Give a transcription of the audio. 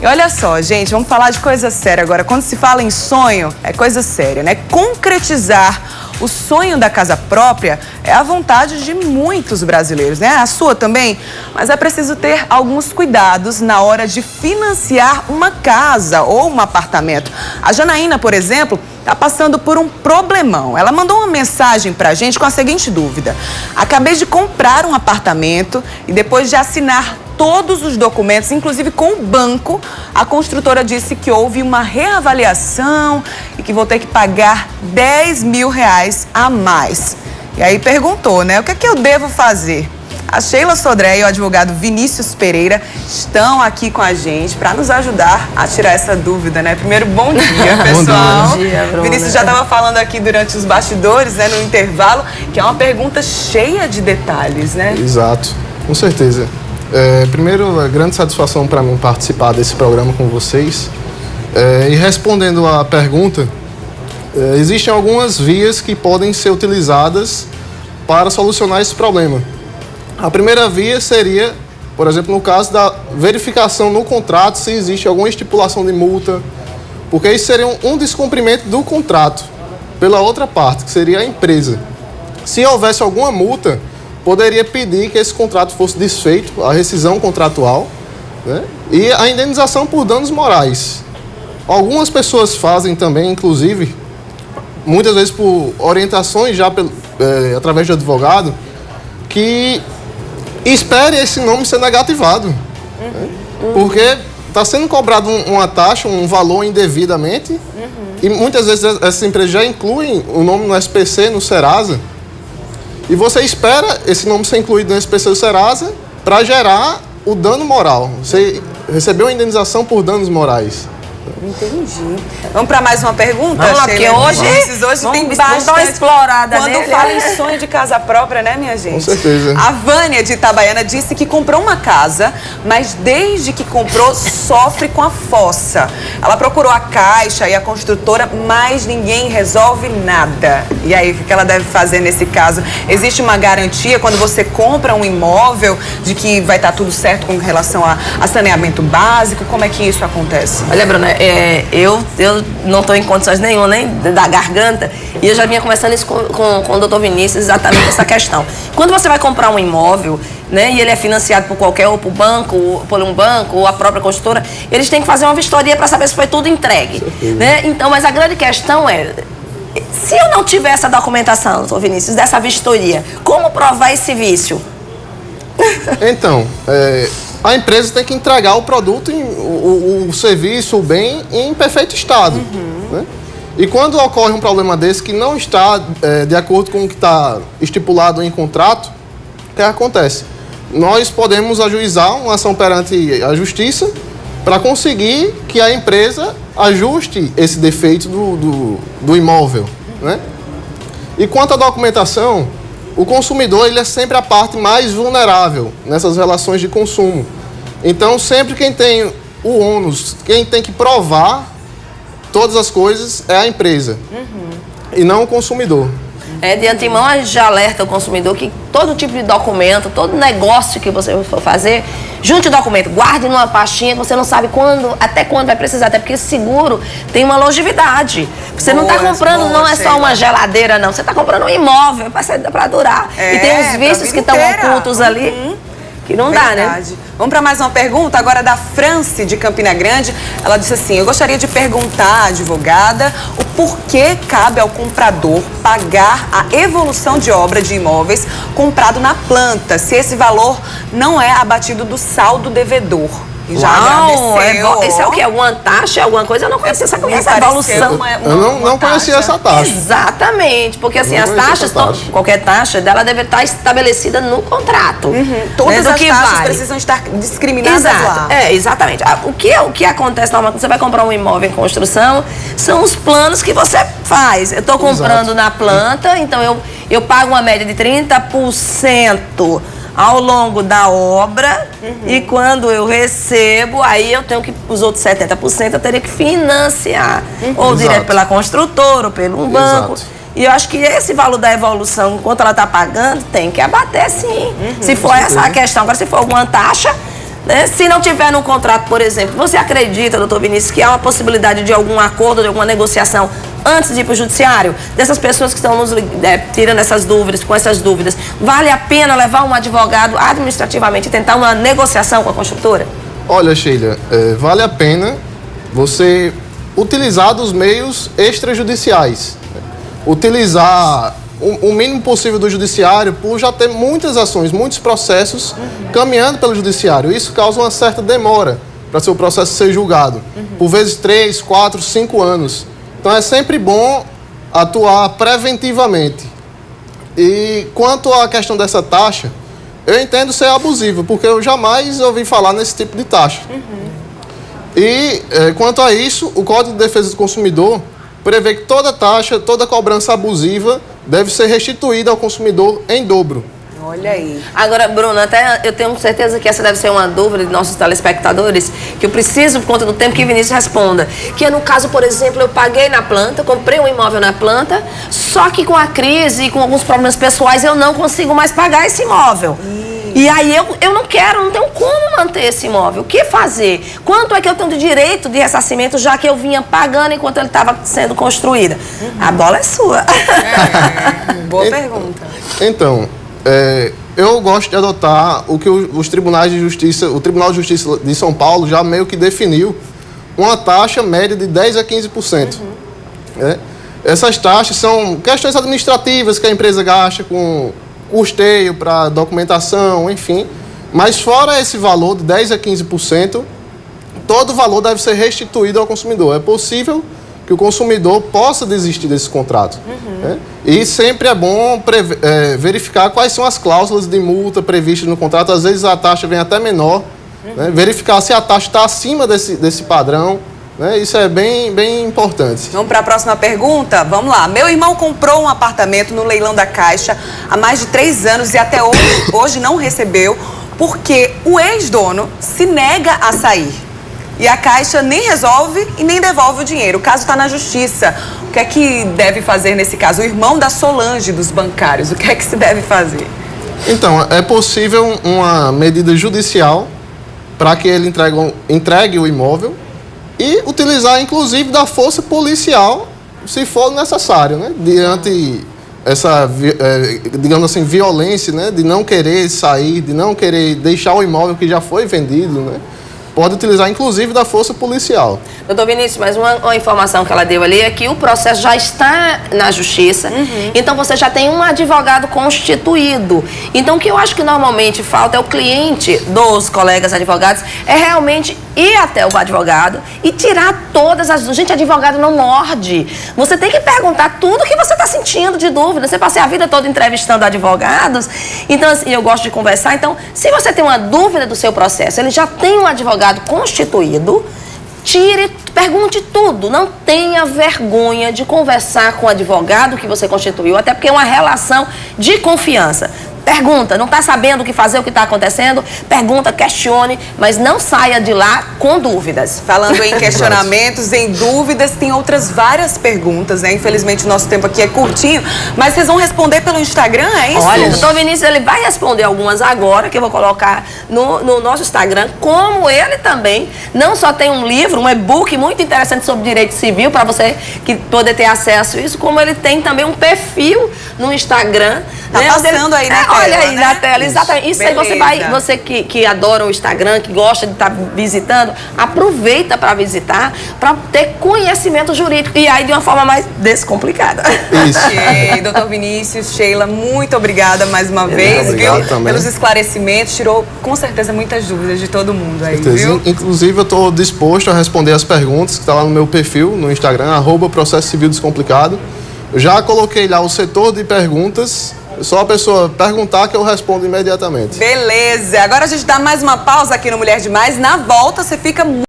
E olha só, gente, vamos falar de coisa séria agora. Quando se fala em sonho, é coisa séria, né? Concretizar o sonho da casa própria é a vontade de muitos brasileiros, né? A sua também. Mas é preciso ter alguns cuidados na hora de financiar uma casa ou um apartamento. A Janaína, por exemplo, está passando por um problemão. Ela mandou uma mensagem para a gente com a seguinte dúvida: acabei de comprar um apartamento e depois de assinar todos os documentos, inclusive com o banco, a construtora disse que houve uma reavaliação e que vou ter que pagar R$10 mil a mais. E aí perguntou, né? O que é que eu devo fazer? A Sheila Sodré e o advogado Vinícius Pereira estão aqui com a gente para nos ajudar a tirar essa dúvida, né? Primeiro, bom dia, pessoal. Bom dia, Bruna. Vinícius já estava falando aqui durante os bastidores, né, no intervalo, que é uma pergunta cheia de detalhes, né? Exato, com certeza. Primeiro, é grande satisfação para mim participar desse programa com vocês. E respondendo à pergunta, existem algumas vias que podem ser utilizadas para solucionar esse problema. A primeira via seria, por exemplo, no caso da verificação no contrato se existe alguma estipulação de multa, porque isso seria um descumprimento do contrato pela outra parte, que seria a empresa. Se houvesse alguma multa, poderia pedir que esse contrato fosse desfeito, a rescisão contratual, né? E a indenização por danos morais. Algumas pessoas fazem também, inclusive, muitas vezes por orientações já através de advogado, que espere esse nome ser negativado. Né? Porque está sendo cobrado uma taxa, um valor indevidamente, e muitas vezes essas empresas já incluem o nome no SPC, no Serasa, e você espera esse nome ser incluído no SPC do Serasa para gerar o dano moral. Você recebeu uma indenização por danos morais. Entendi. Vamos para mais uma pergunta? Vamos lá, porque hoje tem vamos bastante dar uma explorada quando nele. fala em sonho de casa própria, né, minha gente? Com certeza. A Vânia de Itabaiana disse que comprou uma casa, mas desde que comprou sofre com a fossa. Ela procurou a Caixa e a construtora, mas ninguém resolve nada. E aí, o que ela deve fazer nesse caso? Existe uma garantia quando você compra um imóvel de que vai estar tudo certo com relação a saneamento básico? Como é que isso acontece? Olha, Bruna, eu não estou em condições nenhuma, nem da garganta, e eu já vinha conversando isso com o doutor Vinícius, exatamente essa questão. Quando você vai comprar um imóvel, né, e ele é financiado por qualquer, ou por um banco, ou a própria construtora, eles têm que fazer uma vistoria para saber se foi tudo entregue. Né? Então, mas a grande questão é, se eu não tiver essa documentação, doutor Vinícius, dessa vistoria, como provar esse vício? Então, a empresa tem que entregar o produto, o serviço, o bem em perfeito estado. Né? E quando ocorre um problema desse que não está de acordo com o que está estipulado em contrato, o que acontece? Nós podemos ajuizar uma ação perante a justiça para conseguir que a empresa ajuste esse defeito do imóvel. Né? E quanto à documentação, o consumidor ele é sempre a parte mais vulnerável nessas relações de consumo. Então, sempre quem tem o ônus, quem tem que provar todas as coisas é a empresa e não o consumidor. De antemão, a gente já alerta o consumidor que todo tipo de documento, todo negócio que você for fazer, junte o documento, guarde numa pastinha que você não sabe até quando vai precisar, até porque seguro tem uma longevidade. Você não está comprando, não é só uma geladeira, não. Você está comprando um imóvel para durar. E tem os vícios que estão ocultos ali. Que não dá, né? Vamos para mais uma pergunta, agora da Franci, de Campina Grande. Ela disse assim: eu gostaria de perguntar à advogada o porquê cabe ao comprador pagar a evolução de obra de imóveis comprado na planta, se esse valor não é abatido do saldo devedor. E já agradeceu. Isso é o quê? Alguma taxa, alguma coisa? Eu não conhecia essa evolução. Eu não conhecia essa taxa. Exatamente, porque assim, as taxas, qualquer taxa dela deve estar estabelecida no contrato. Todas as taxas precisam estar discriminadas lá. Exatamente. O que acontece normalmente quando você vai comprar um imóvel em construção são os planos que você faz. Eu estou comprando na planta, então eu pago uma média de 30% ao longo da obra, e quando eu recebo, aí eu tenho que, os outros 70% eu teria que financiar, ou direto pela construtora, ou pelo banco. E eu acho que esse valor da evolução, enquanto ela está pagando, tem que abater sim. Se for essa a questão. Agora, se for alguma taxa, Né? Se não tiver no contrato, por exemplo, você acredita, doutor Vinícius, que há uma possibilidade de algum acordo, de alguma negociação antes de ir para o judiciário? Dessas pessoas que estão nos tirando essas dúvidas, com essas dúvidas, vale a pena levar um advogado administrativamente e tentar uma negociação com a construtora? Olha, Sheila, vale a pena você utilizar dos meios extrajudiciais. Utilizar o mínimo possível do judiciário, por já ter muitas ações, muitos processos caminhando pelo judiciário. Isso causa uma certa demora para seu processo ser julgado. Por vezes 3, 4, 5 anos. Então é sempre bom atuar preventivamente. E quanto à questão dessa taxa, eu entendo ser abusiva, porque eu jamais ouvi falar nesse tipo de taxa. E quanto a isso, o Código de Defesa do Consumidor prevê que toda taxa, toda cobrança abusiva deve ser restituída ao consumidor em dobro. Olha aí. Agora, Bruno, até eu tenho certeza que essa deve ser uma dúvida de nossos telespectadores, que eu preciso, por conta do tempo, que Vinícius responda. Que é no caso, por exemplo, eu paguei na planta, comprei um imóvel na planta, só que com a crise e com alguns problemas pessoais eu não consigo mais pagar esse imóvel. E aí eu não tenho como manter esse imóvel. O que fazer? Quanto é que eu tenho de direito de ressarcimento, já que eu vinha pagando enquanto ele estava sendo construído? A bola é sua. Boa pergunta. Então, eu gosto de adotar o que os tribunais de justiça, o Tribunal de Justiça de São Paulo já meio que definiu uma taxa média de 10% a 15%. Essas taxas são questões administrativas que a empresa gasta com custeio para documentação, enfim. Mas fora esse valor de 10% a 15%, todo o valor deve ser restituído ao consumidor. É possível que o consumidor possa desistir desse contrato. E sempre é bom verificar quais são as cláusulas de multa previstas no contrato. Às vezes a taxa vem até menor. Verificar se a taxa está acima desse padrão. Isso é bem importante. Vamos para a próxima pergunta? Vamos lá. Meu irmão comprou um apartamento no leilão da Caixa há mais de 3 anos e até hoje não recebeu porque o ex-dono se nega a sair. E a Caixa nem resolve e nem devolve o dinheiro. O caso está na justiça. O que é que deve fazer nesse caso? O irmão da Solange dos bancários, o que é que se deve fazer? Então, é possível uma medida judicial para que ele entregue o imóvel e utilizar, inclusive, da força policial, se for necessário, diante essa, digamos assim, violência, de não querer sair, de não querer deixar o imóvel que já foi vendido, pode utilizar, inclusive, da força policial. Doutor Vinícius, mas uma informação que ela deu ali é que o processo já está na justiça, então você já tem um advogado constituído. Então, o que eu acho que normalmente falta é o cliente dos colegas advogados, é realmente ir até o advogado e tirar todas as dúvidas. Gente, advogado não morde. Você tem que perguntar tudo o que você está sentindo de dúvida. Você passa a vida toda entrevistando advogados. Então, assim, eu gosto de conversar. Então, se você tem uma dúvida do seu processo, ele já tem um advogado constituído, pergunte tudo. Não tenha vergonha de conversar com o advogado que você constituiu, até porque é uma relação de confiança. Pergunta, não está sabendo o que fazer, o que está acontecendo? Pergunta, questione, mas não saia de lá com dúvidas. Falando em questionamentos, em dúvidas, tem outras várias perguntas, Infelizmente o nosso tempo aqui é curtinho, mas vocês vão responder pelo Instagram, é isso? Olha, o doutor Vinícius, ele vai responder algumas agora, que eu vou colocar no nosso Instagram, como ele também não só tem um livro, um e-book muito interessante sobre direito civil, para você poder ter acesso a isso, como ele tem também um perfil no Instagram. Tá passando aí na tela, olha aí na tela, exatamente. Isso aí você que adora o Instagram, que gosta de estar visitando, aproveita para visitar, para ter conhecimento jurídico e aí de uma forma mais descomplicada. Isso. Ok, doutor Vinícius, Sheila, muito obrigada mais uma vez, obrigado também pelos esclarecimentos, tirou com certeza muitas dúvidas de todo mundo aí, viu? Inclusive, eu estou disposto a responder as perguntas que está lá no meu perfil, no Instagram, @processo civil descomplicado. Eu já coloquei lá o setor de perguntas. Só a pessoa perguntar que eu respondo imediatamente. Beleza. Agora a gente dá mais uma pausa aqui no Mulher Demais. Na volta você fica muito